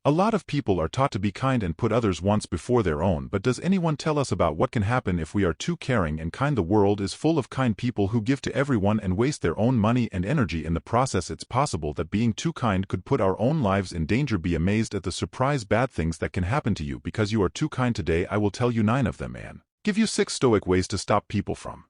A lot of people are taught to be kind and put others' wants before their own, but does anyone tell us about what can happen if we are too caring and kind? The world is full of kind people who give to everyone and waste their own money and energy in the process. It's possible that being too kind could put our own lives in danger. Be amazed at the surprise bad things that can happen to you because you are too kind. Today I will tell you 9 of them and give you 6 Stoic ways to stop people from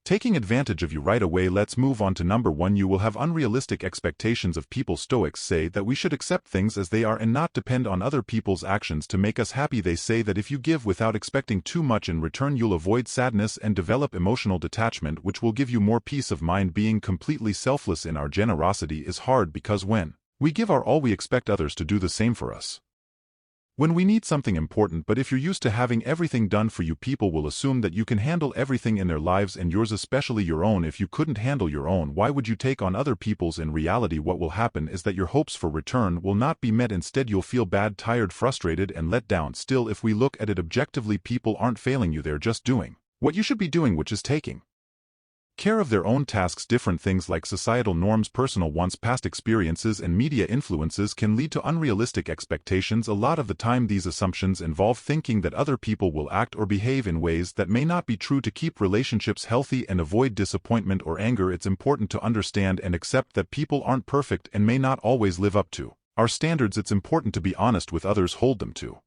taking advantage of you right away. Let's move on to number 1. You will have unrealistic expectations of people. Stoics say that we should accept things as they are and not depend on other people's actions to make us happy. They say that if you give without expecting too much in return, you'll avoid sadness and develop emotional detachment, which will give you more peace of mind. Being completely selfless in our generosity is hard because when we give our all, we expect others to do the same for us when we need something important. But if you're used to having everything done for you, people will assume that you can handle everything in their lives and yours, especially your own. If you couldn't handle your own, why would you take on other people's? In reality, what will happen is that your hopes for return will not be met. Instead, you'll feel bad, tired, frustrated, and let down. Still, if we look at it objectively, people aren't failing you. They're just doing what you should be doing, which is taking care of their own tasks. Different things like societal norms, personal wants, past experiences, and media influences can lead to unrealistic expectations. A lot of the time, these assumptions involve thinking that other people will act or behave in ways that may not be true. To keep relationships healthy and avoid disappointment or anger, it's important to understand and accept that people aren't perfect and may not always live up to our standards. It's important to be honest with others, hold them to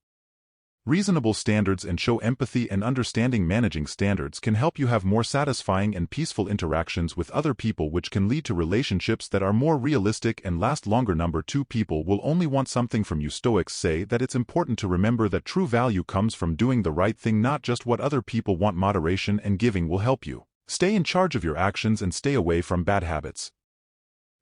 reasonable standards, and show empathy and understanding. Managing standards can help you have more satisfying and peaceful interactions with other people, which can lead to relationships that are more realistic and last longer. Number 2, people will only want something from you. Stoics say that it's important to remember that true value comes from doing the right thing, not just what other people want. Moderation and giving will help you stay in charge of your actions and stay away from bad habits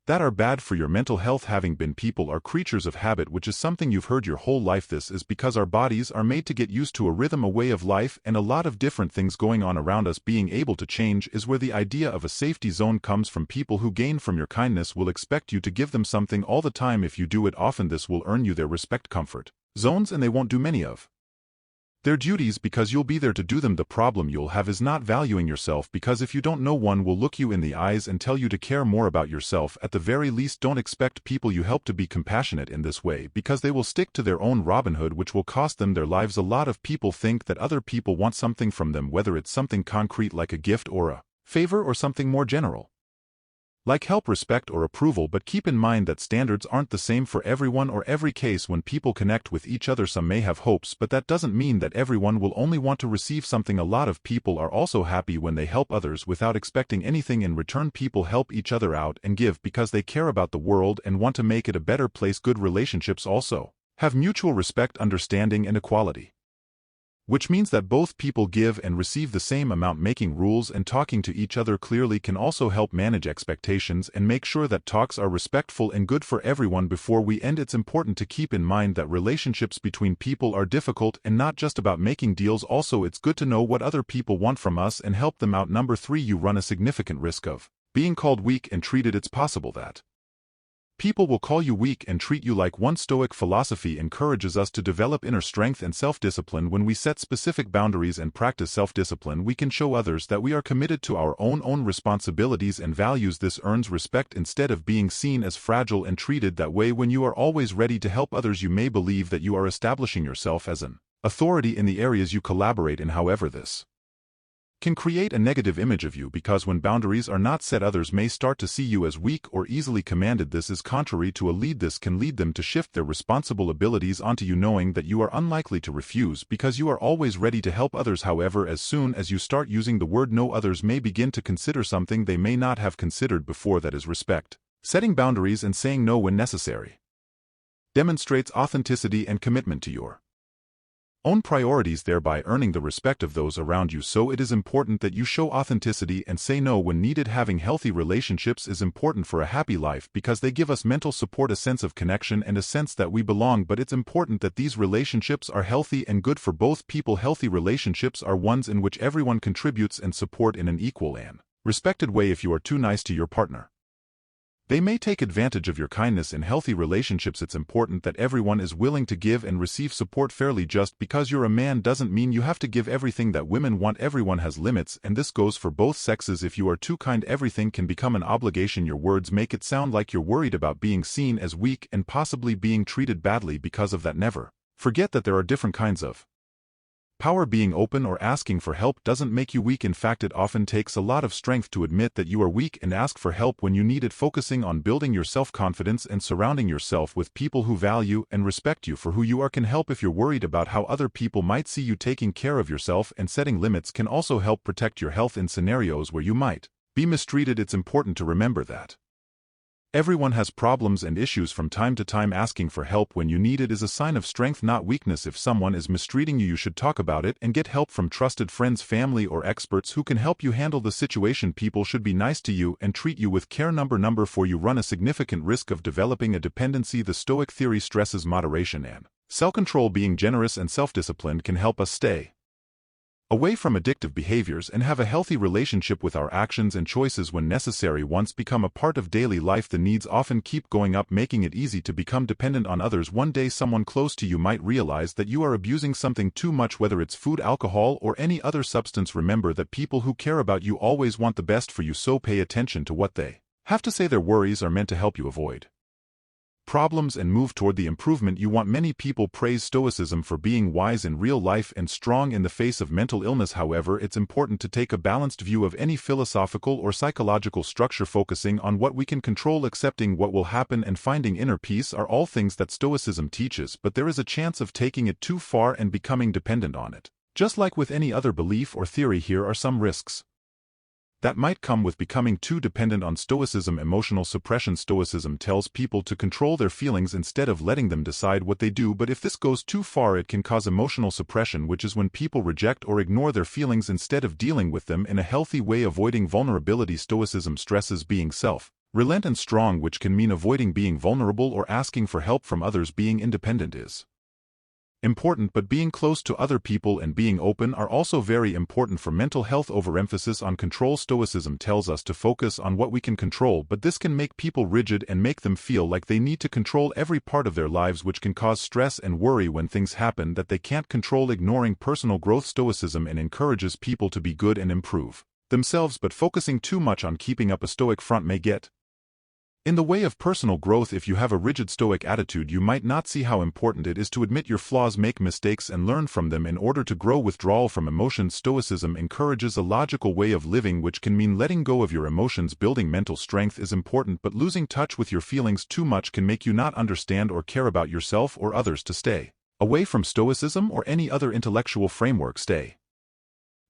that are bad for your mental health. People are creatures of habit, which is something you've heard your whole life. This is because our bodies are made to get used to a rhythm, a way of life, and a lot of different things going on around us. Being able to change is where the idea of a safety zone comes from. People who gain from your kindness will expect you to give them something all the time. If you do it often, this will earn you their respect. Comfort zones, and they won't do many of their duties because you'll be there to do them. The problem you'll have is not valuing yourself, because if you don't, no one will look you in the eyes and tell you to care more about yourself. At the very least, don't expect people you help to be compassionate in this way, because they will stick to their own Robin Hood, which will cost them their lives. A lot of people think that other people want something from them, whether it's something concrete like a gift or a favor, or something more general like help, respect, or approval. But keep in mind that standards aren't the same for everyone or every case. When people connect with each other, some may have hopes, but that doesn't mean that everyone will only want to receive something. A lot of people are also happy when they help others without expecting anything in return. People help each other out and give because they care about the world and want to make it a better place. Good relationships also have mutual respect, understanding, and equality, which means that both people give and receive the same amount. Making rules and talking to each other clearly can also help manage expectations and make sure that talks are respectful and good for everyone. Before we end, it's important to keep in mind that relationships between people are difficult and not just about making deals. Also, it's good to know what other people want from us and help them out. Number 3, you run a significant risk of being called weak and treated. It's possible that people will call you weak and treat you like one. Stoic philosophy encourages us to develop inner strength and self-discipline. When we set specific boundaries and practice self-discipline, we can show others that we are committed to our own responsibilities and values. This earns respect instead of being seen as fragile and treated that way. When you are always ready to help others, you may believe that you are establishing yourself as an authority in the areas you collaborate in. However, this can create a negative image of you, because when boundaries are not set, others may start to see you as weak or easily commanded. This is contrary to a lead. This can lead them to shift their responsible abilities onto you, knowing that you are unlikely to refuse because you are always ready to help others. However, as soon as you start using the word no, others may begin to consider something they may not have considered before. That is respect. Setting boundaries and saying no when necessary demonstrates authenticity and commitment to your own priorities, thereby earning the respect of those around you. So it is important that you show authenticity and say no when needed. Having healthy relationships is important for a happy life because they give us mental support, a sense of connection, and a sense that we belong. But it's important that these relationships are healthy and good for both people. Healthy relationships are ones in which everyone contributes and support in an equal and respected way. If you are too nice to your partner, They may take advantage of your kindness. In healthy relationships, it's important that everyone is willing to give and receive support fairly. Just because you're a man doesn't mean you have to give everything that women want. Everyone has limits, and this goes for both sexes. If you are too kind, everything can become an obligation. Your words make it sound like you're worried about being seen as weak and possibly being treated badly because of that. Never forget that there are different kinds of power. Being open or asking for help doesn't make you weak. In fact, it often takes a lot of strength to admit that you are weak and ask for help when you need it. Focusing on building your self-confidence and surrounding yourself with people who value and respect you for who you are can help. If you're worried about how other people might see you, taking care of yourself and setting limits can also help protect your health in scenarios where you might be mistreated. It's important to remember that everyone has problems and issues from time to time. Asking for help when you need it is a sign of strength, not weakness. If someone is mistreating you, you should talk about it and get help from trusted friends, family, or experts who can help you handle the situation. People should be nice to you and treat you with care. Number 4, you run a significant risk of developing a dependency. The Stoic theory stresses moderation and self-control. Being generous and self-disciplined can help us stay away from addictive behaviors and have a healthy relationship with our actions and choices. When necessary, once become a part of daily life, the needs often keep going up, making it easy to become dependent on others. One day someone close to you might realize that you are abusing something too much, whether it's food, alcohol, or any other substance. Remember that people who care about you always want the best for you, so pay attention to what they have to say. Their worries are meant to help you avoid problems and move toward the improvement you want. Many people praise Stoicism for being wise in real life and strong in the face of mental illness. However, it's important to take a balanced view of any philosophical or psychological structure. Focusing on what we can control, accepting what will happen, and finding inner peace are all things that Stoicism teaches, but there is a chance of taking it too far and becoming dependent on it. Just like with any other belief or theory, here are some risks that might come with becoming too dependent on Stoicism. Emotional suppression. Stoicism tells people to control their feelings instead of letting them decide what they do, but if this goes too far, it can cause emotional suppression, which is when people reject or ignore their feelings instead of dealing with them in a healthy way. Avoiding vulnerability. Stoicism stresses being self-reliant and strong, which can mean avoiding being vulnerable or asking for help from others. Being independent is important, but being close to other people and being open are also very important for mental health. Overemphasis on control. Stoicism tells us to focus on what we can control, but this can make people rigid and make them feel like they need to control every part of their lives, which can cause stress and worry when things happen that they can't control. Ignoring personal growth. Stoicism encourages people to be good and improve themselves, but focusing too much on keeping up a stoic front may get in the way of personal growth. If you have a rigid stoic attitude, you might not see how important it is to admit your flaws, make mistakes, and learn from them in order to grow. Withdrawal from emotions. Stoicism encourages a logical way of living, which can mean letting go of your emotions. Building mental strength is important, but losing touch with your feelings too much can make you not understand or care about yourself or others. To stay away from Stoicism or any other intellectual framework, stay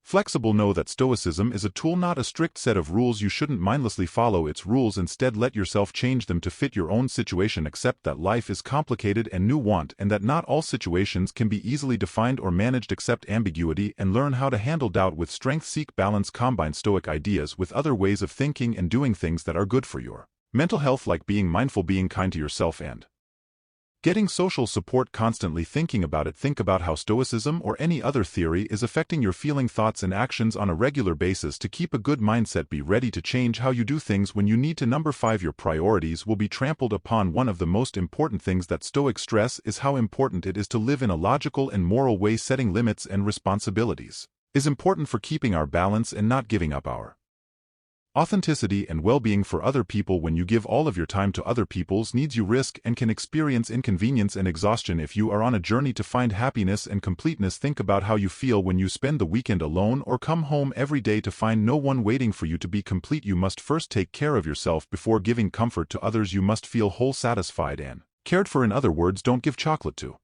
flexible. Know that Stoicism is a tool, not a strict set of rules. You shouldn't mindlessly follow its rules. Instead, let yourself change them to fit your own situation. Accept that life is complicated and nuanced, and that not all situations can be easily defined or managed. Accept ambiguity and learn how to handle doubt with strength. Seek balance. Combine Stoic ideas with other ways of thinking and doing things that are good for your mental health, like being mindful, being kind to yourself, and getting social support. Constantly thinking about it. Think about how Stoicism or any other theory is affecting your feeling, thoughts, and actions on a regular basis. To keep a good mindset, be ready to change how you do things when you need to. Number 5, your priorities will be trampled upon. One of the most important things that Stoics stress is how important it is to live in a logical and moral way. Setting limits and responsibilities is important for keeping our balance and not giving up our authenticity and well-being for other people. When you give all of your time to other people's needs, you risk and can experience inconvenience and exhaustion. If you are on a journey to find happiness and completeness, think about how you feel when you spend the weekend alone or come home every day to find no one waiting for you to be complete. You must first take care of yourself before giving comfort to others. You must feel whole, satisfied, and cared for. In other words, don't give chocolate to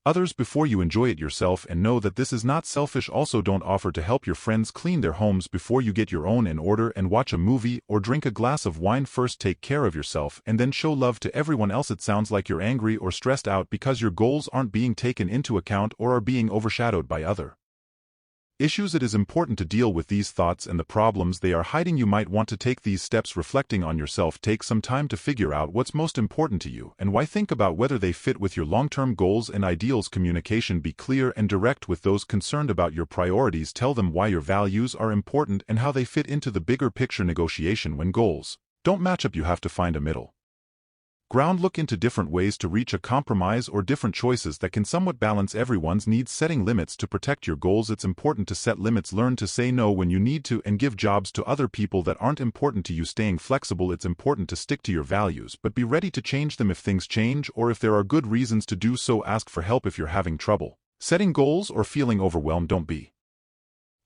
others before you enjoy it yourself, and know that this is not selfish. Also, don't offer to help your friends clean their homes before you get your own in order and watch a movie or drink a glass of wine. First, take care of yourself and then show love to everyone else. It sounds like you're angry or stressed out because your goals aren't being taken into account or are being overshadowed by other issues. It is important to deal with these thoughts and the problems they are hiding. You might want to take these steps. Reflecting on yourself. Take some time to figure out what's most important to you and why. Think about whether they fit with your long-term goals and ideals. Communication. Be clear and direct with those concerned about your priorities. Tell them why your values are important and how they fit into the bigger picture. Negotiation. When goals Don't match up, you have to find a middle ground. Look into different ways to reach a compromise or different choices that can somewhat balance everyone's needs. Setting limits to protect your goals. It's important to set limits. Learn to say no when you need to and give jobs to other people that aren't important to you. Staying flexible. It's important to stick to your values, but be ready to change them if things change or if there are good reasons to do so. Ask for help if you're having trouble setting goals or feeling overwhelmed. Don't be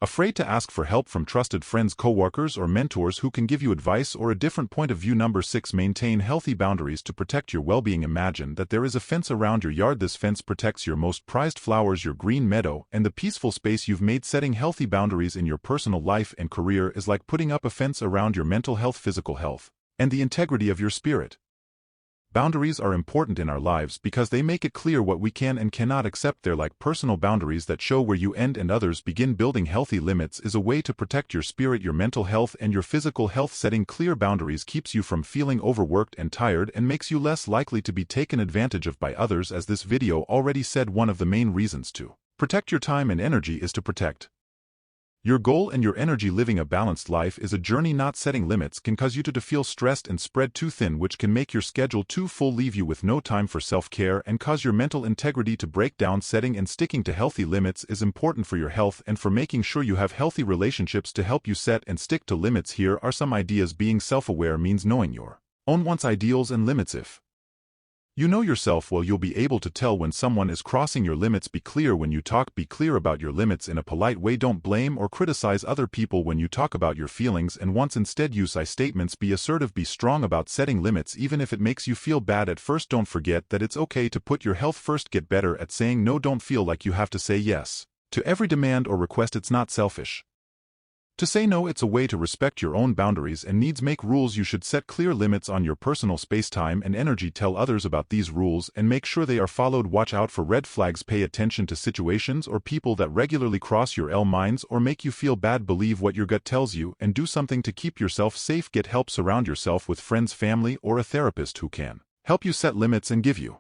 afraid to ask for help from trusted friends, coworkers, or mentors who can give you advice or a different point of view. Number 6. Maintain healthy boundaries to protect your well-being. Imagine that there is a fence around your yard. This fence protects your most prized flowers, your green meadow, and the peaceful space you've made. Setting healthy boundaries in your personal life and career is like putting up a fence around your mental health, physical health, and the integrity of your spirit. Boundaries are important in our lives because they make it clear what we can and cannot accept. They're like personal boundaries that show where you end and others begin. Building healthy limits is a way to protect your spirit, your mental health, and your physical health. Setting clear boundaries keeps you from feeling overworked and tired and makes you less likely to be taken advantage of by others. As this video already said, one of the main reasons to protect your time and energy is to protect your goal and your energy. Living a balanced life is a journey. Not setting limits can cause you to feel stressed and spread too thin, which can make your schedule too full, leave you with no time for self-care, and cause your mental integrity to break down. Setting and sticking to healthy limits is important for your health and for making sure you have healthy relationships. To help you set and stick to limits, here are some ideas. Being self-aware means knowing your own wants, ideals, and limits. If you know yourself well, you'll be able to tell when someone is crossing your limits. Be clear when you talk. Be clear about your limits in a polite way. Don't blame or criticize other people when you talk about your feelings and wants. Instead, use I statements. Be assertive. Be strong about setting limits even if it makes you feel bad at first. Don't forget that it's okay to put your health first. Get better at saying no. Don't feel like you have to say yes to every demand or request. It's not selfish to say no, it's a way to respect your own boundaries and needs. Make rules. You should set clear limits on your personal space, time, and energy. Tell others about these rules and make sure they are followed. Watch out for red flags. Pay attention to situations or people that regularly cross your minds or make you feel bad. Believe what your gut tells you and do something to keep yourself safe. Get help. Surround yourself with friends, family, or a therapist who can help you set limits and give you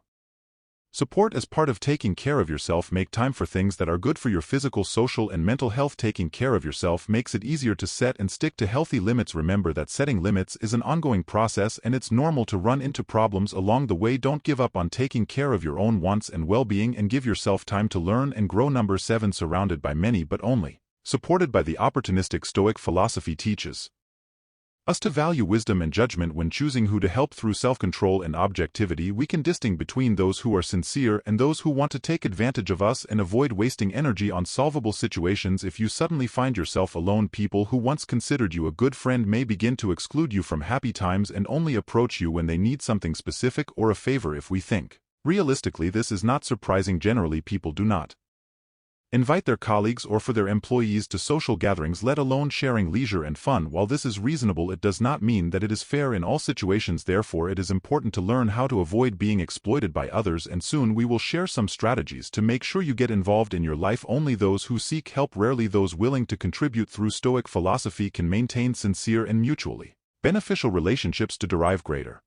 support. As part of taking care of yourself, make time for things that are good for your physical, social, and mental health. Taking care of yourself makes it easier to set and stick to healthy limits. Remember that setting limits is an ongoing process and it's normal to run into problems along the way. Don't give up on taking care of your own wants and well-being and give yourself time to learn and grow. Number 7. Surrounded by many but only supported by the opportunistic. Stoic philosophy teaches us to value wisdom and judgment when choosing who to help. Through self-control and objectivity, we can distinguish between those who are sincere and those who want to take advantage of us and avoid wasting energy on solvable situations. If you suddenly find yourself alone, people who once considered you a good friend may begin to exclude you from happy times and only approach you when they need something specific or a favor. If we think realistically, this is not surprising. Generally, people do not invite their colleagues or for their employees to social gatherings, let alone sharing leisure and fun. While this is reasonable, it does not mean that it is fair in all situations. Therefore, it is important to learn how to avoid being exploited by others, and soon we will share some strategies to make sure you get involved in your life. Only those who seek help, rarely those willing to contribute. Through Stoic philosophy, can maintain sincere and mutually beneficial relationships to derive greater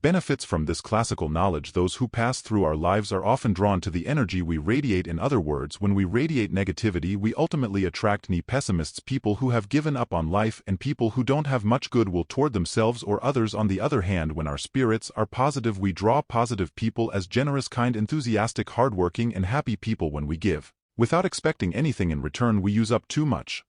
benefits from this classical knowledge. Those who pass through our lives are often drawn to the energy we radiate. In other words, when we radiate negativity, we ultimately attract pessimists, people who have given up on life, and people who don't have much goodwill toward themselves or others. On the other hand, when our spirits are positive, we draw positive people as generous, kind, enthusiastic, hardworking, and happy people. When we give without expecting anything in return, we use up too much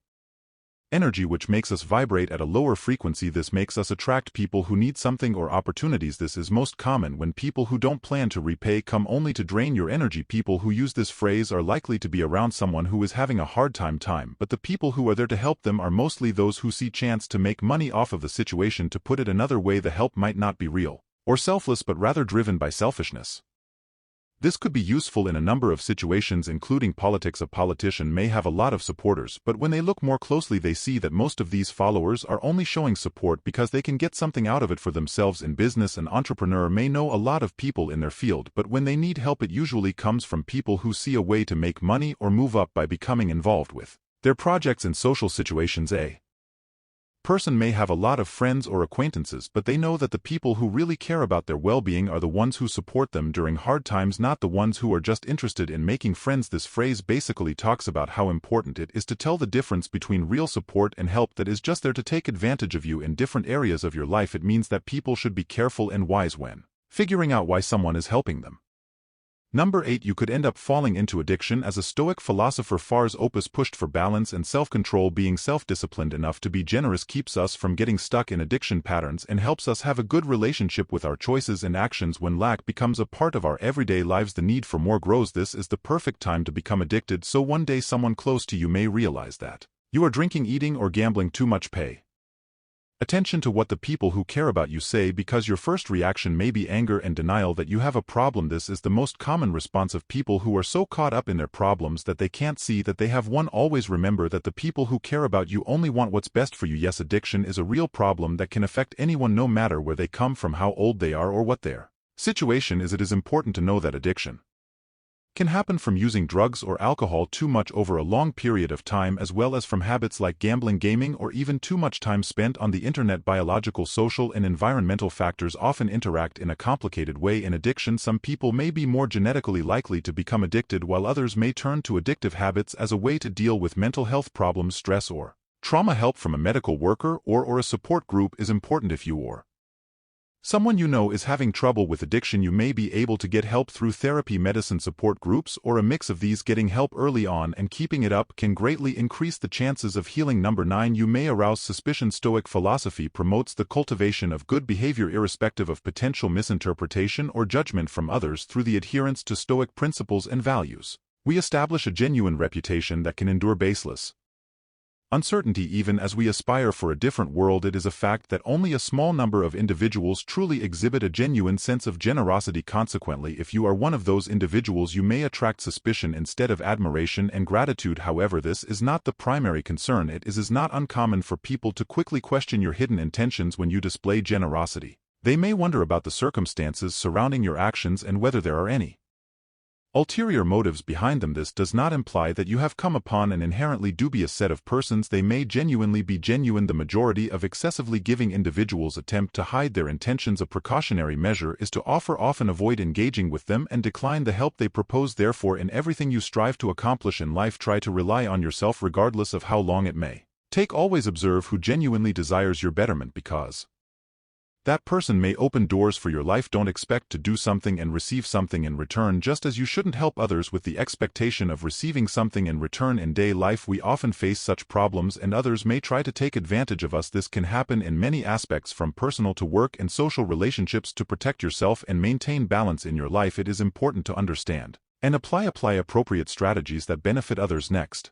energy, which makes us vibrate at a lower frequency. This makes us attract people who need something or opportunities. This is most common when people who don't plan to repay come only to drain your energy. People who use this phrase are likely to be around someone who is having a hard time, but the people who are there to help them are mostly those who see chance to make money off of the situation. To put it another way, the help might not be real or selfless, but rather driven by selfishness. This could be useful in a number of situations, including politics. A politician may have a lot of supporters, but when they look more closely, they see that most of these followers are only showing support because they can get something out of it for themselves. In business, an entrepreneur may know a lot of people in their field, but when they need help, it usually comes from people who see a way to make money or move up by becoming involved with their projects. In social situations, a person may have a lot of friends or acquaintances, but they know that the people who really care about their well-being are the ones who support them during hard times, not the ones who are just interested in making friends. This phrase basically talks about how important it is to tell the difference between real support and help that is just there to take advantage of you in different areas of your life. It means that people should be careful and wise when figuring out why someone is helping them. Number 8. You could end up falling into addiction. As a Stoic philosopher, Fars Opus pushed for balance and self-control. Being self-disciplined enough to be generous keeps us from getting stuck in addiction patterns and helps us have a good relationship with our choices and actions. When lack becomes a part of our everyday lives, the need for more grows. This is the perfect time to become addicted, so one day someone close to you may realize that you are drinking, eating, or gambling too much. Pay attention to what the people who care about you say, because your first reaction may be anger and denial that you have a problem. This is the most common response of people who are so caught up in their problems that they can't see that they have one. Always remember that the people who care about you only want what's best for you. Yes, addiction is a real problem that can affect anyone, no matter where they come from, how old they are, or what their situation is. It is important to know that addiction can happen from using drugs or alcohol too much over a long period of time, as well as from habits like gambling, gaming, or even too much time spent on the internet. Biological, social, and environmental factors often interact in a complicated way in addiction. Some people may be more genetically likely to become addicted, while others may turn to addictive habits as a way to deal with mental health problems, stress, or trauma. Help from a medical worker or a support group is important. If you or someone you know is having trouble with addiction, you may be able to get help through therapy, medicine, support groups, or a mix of these. Getting help early on and keeping it up can greatly increase the chances of healing. Number 9. You may arouse suspicion. Stoic philosophy promotes the cultivation of good behavior irrespective of potential misinterpretation or judgment from others. Through the adherence to Stoic principles and values, we establish a genuine reputation that can endure baseless uncertainty. Even as we aspire for a different world, it is a fact that only a small number of individuals truly exhibit a genuine sense of generosity. Consequently, if you are one of those individuals, you may attract suspicion instead of admiration and gratitude. However, this is not the primary concern. It is not uncommon for people to quickly question your hidden intentions when you display generosity. They may wonder about the circumstances surrounding your actions and whether there are any ulterior motives behind them. This does not imply that you have come upon an inherently dubious set of persons. They may genuinely be genuine. The majority of excessively giving individuals attempt to hide their intentions. A precautionary measure is to often avoid engaging with them and decline the help they propose. Therefore, in everything you strive to accomplish in life, try to rely on yourself regardless of how long it may take. Always observe who genuinely desires your betterment, because that person may open doors for your life. Don't expect to do something and receive something in return, just as you shouldn't help others with the expectation of receiving something in return. In day life, we often face such problems, and others may try to take advantage of us. This can happen in many aspects, from personal to work and social relationships. To protect yourself and maintain balance in your life, it is important to understand and apply appropriate strategies that benefit others. Next,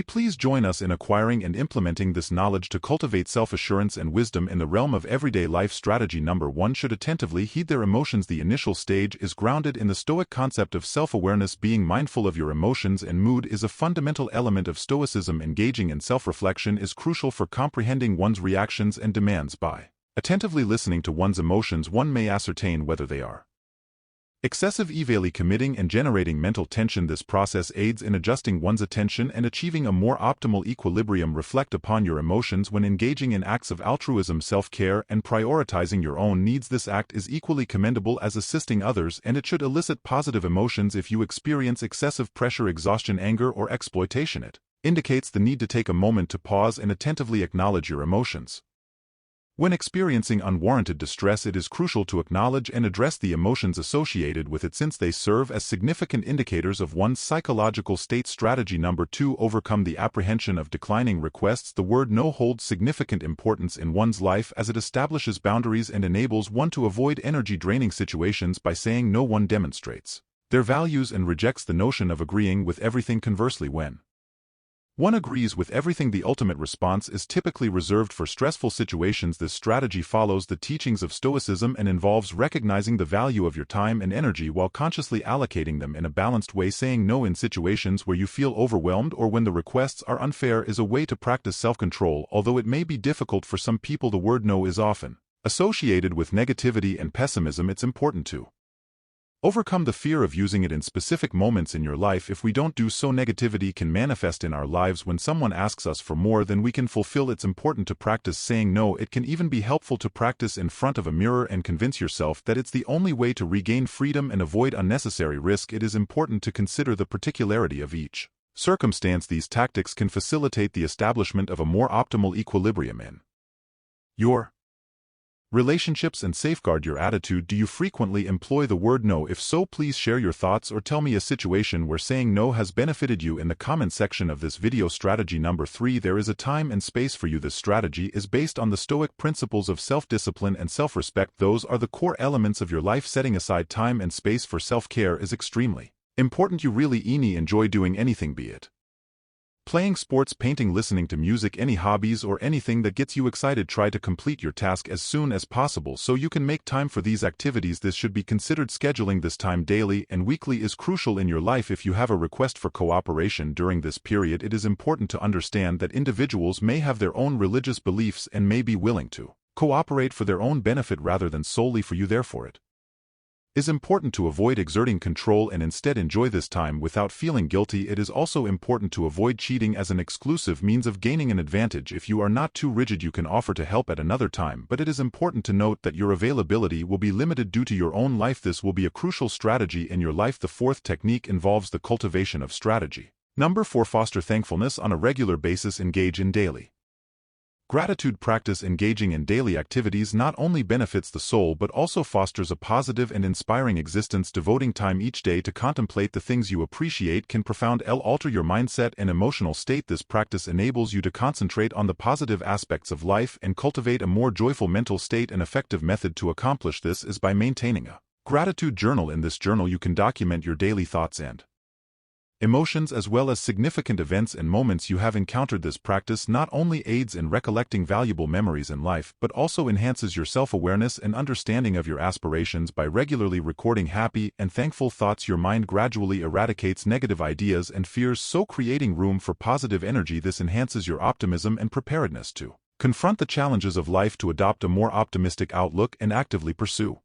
please join us in acquiring and implementing this knowledge to cultivate self-assurance and wisdom in the realm of everyday life. Strategy number 1. Should attentively heed their emotions. The initial stage is grounded in the Stoic concept of self-awareness. Being mindful of your emotions and mood is a fundamental element of Stoicism. Engaging in self-reflection is crucial for comprehending one's reactions and demands. By attentively listening to one's emotions, one may ascertain whether they are excessive, evilly committing, and generating mental tension. This process aids in adjusting one's attention and achieving a more optimal equilibrium. Reflect upon your emotions when engaging in acts of altruism, self-care, and prioritizing your own needs. This act is equally commendable as assisting others, and it should elicit positive emotions. If you experience excessive pressure, exhaustion, anger, or exploitation, it indicates the need to take a moment to pause and attentively acknowledge your emotions. When experiencing unwarranted distress, it is crucial to acknowledge and address the emotions associated with it, since they serve as significant indicators of one's psychological state. Strategy number 2. Overcome the apprehension of declining requests. The word no holds significant importance in one's life, as it establishes boundaries and enables one to avoid energy-draining situations. By saying no, one demonstrates their values and rejects the notion of agreeing with everything. Conversely, when one agrees with everything, the ultimate response is typically reserved for stressful situations. This strategy follows the teachings of Stoicism and involves recognizing the value of your time and energy while consciously allocating them in a balanced way. Saying no in situations where you feel overwhelmed or when the requests are unfair is a way to practice self-control. Although it may be difficult for some people, the word no is often associated with negativity and pessimism. It's important to Overcome the fear of using it in specific moments in your life. If we don't do so, negativity can manifest in our lives. When someone asks us for more than we can fulfill, it's important to practice saying no. It can even be helpful to practice in front of a mirror and convince yourself that it's the only way to regain freedom and avoid unnecessary risk. It is important to consider the particularity of each circumstance. These tactics can facilitate the establishment of a more optimal equilibrium in your relationships and safeguard your attitude. Do you frequently employ the word no? If so, please share your thoughts or tell me a situation where saying no has benefited you in the comment section of this video. Strategy number 3. There is a time and space for you. This strategy is based on the Stoic principles of self-discipline and self-respect. Those are the core elements of your life. Setting aside time and space for self-care is extremely important. You really enjoy doing anything, be it playing sports, painting, listening to music, any hobbies or anything that gets you excited. Try to complete your task as soon as possible so you can make time for these activities. This should be considered. Scheduling this time daily and weekly is crucial in your life. If you have a request for cooperation during this period, it is important to understand that individuals may have their own religious beliefs and may be willing to cooperate for their own benefit rather than solely for you. Therefore, it is important to avoid exerting control and instead enjoy this time without feeling guilty. It is also important to avoid cheating as an exclusive means of gaining an advantage. If you are not too rigid, you can offer to help at another time, but it is important to note that your availability will be limited due to your own life. This will be a crucial strategy in your life. The fourth technique involves the cultivation of strategy. Number 4. Foster thankfulness on a regular basis. Engage in daily gratitude practice. Engaging in daily activities not only benefits the soul but also fosters a positive and inspiring existence. Devoting time each day to contemplate the things you appreciate can profoundly alter your mindset and emotional state. This practice enables you to concentrate on the positive aspects of life and cultivate a more joyful mental state. An effective method to accomplish this is by maintaining a gratitude journal. In this journal, you can document your daily thoughts and emotions as well as significant events and moments you have encountered. This practice not only aids in recollecting valuable memories in life but also enhances your self-awareness and understanding of your aspirations. By regularly recording happy and thankful thoughts, your mind gradually eradicates negative ideas and fears, so creating room for positive energy. This enhances your optimism and preparedness to confront the challenges of life. To adopt a more optimistic outlook and actively pursue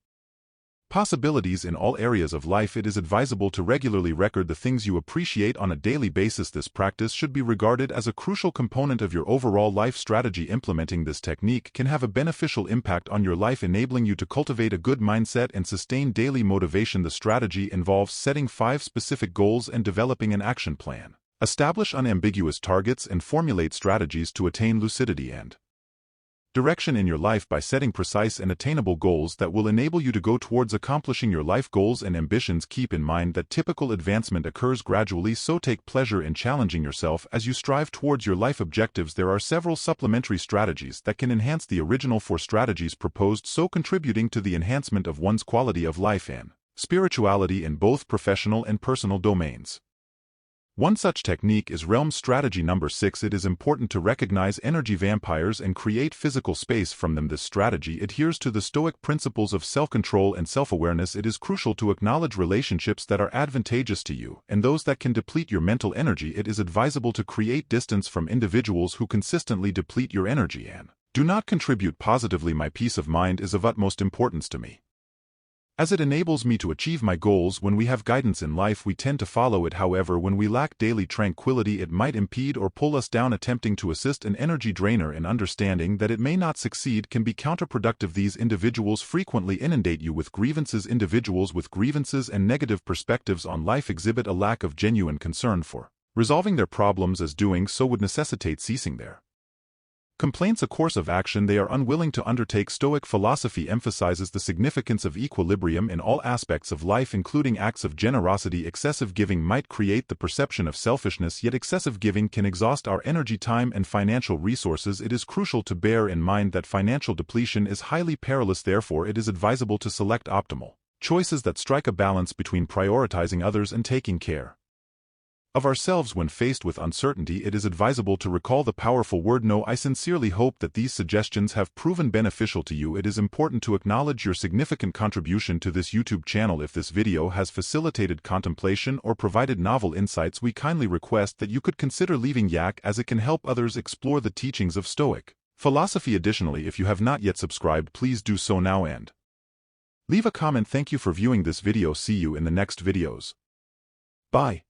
possibilities in all areas of life, it is advisable to regularly record the things you appreciate on a daily basis. This practice should be regarded as a crucial component of your overall life strategy. Implementing this technique can have a beneficial impact on your life, enabling you to cultivate a good mindset and sustain daily motivation. The strategy involves setting 5 specific goals and developing an action plan. Establish unambiguous targets and formulate strategies to attain lucidity and direction in your life. By setting precise and attainable goals that will enable you to go towards accomplishing your life goals and ambitions. Keep in mind that typical advancement occurs gradually, so take pleasure in challenging yourself as you strive towards your life objectives. There are several supplementary strategies that can enhance the original 4 strategies proposed, so contributing to the enhancement of one's quality of life and spirituality in both professional and personal domains. One such technique is realm strategy. Number 6. It is important to recognize energy vampires and create physical space from them. This strategy adheres to the Stoic principles of self-control and self-awareness. It is crucial to acknowledge relationships that are advantageous to you and those that can deplete your mental energy. It is advisable to create distance from individuals who consistently deplete your energy and do not contribute positively. My peace of mind is of utmost importance to me, as it enables me to achieve my goals. When we have guidance in life, we tend to follow it. However, when we lack daily tranquility, it might impede or pull us down. Attempting to assist an energy drainer and understanding that it may not succeed can be counterproductive. These individuals frequently inundate you with grievances. Individuals with grievances and negative perspectives on life exhibit a lack of genuine concern for resolving their problems, as doing so would necessitate ceasing their complaints a course of action they are unwilling to undertake. Stoic philosophy emphasizes the significance of equilibrium in all aspects of life, including acts of generosity. Excessive giving might create the perception of selfishness, yet excessive giving can exhaust our energy, time, and financial resources. It is crucial to bear in mind that financial depletion is highly perilous. Therefore, it is advisable to select optimal choices that strike a balance between prioritizing others and taking care of ourselves. When faced with uncertainty, it is advisable to recall the powerful word no. I sincerely hope that these suggestions have proven beneficial to you. It is important to acknowledge your significant contribution to this YouTube channel. If this video has facilitated contemplation or provided novel insights, we kindly request that you could consider leaving yak, as it can help others explore the teachings of Stoic philosophy. Additionally, if you have not yet subscribed, please do so now and Leave a comment. Thank you for viewing this video. See you in the next videos. Bye.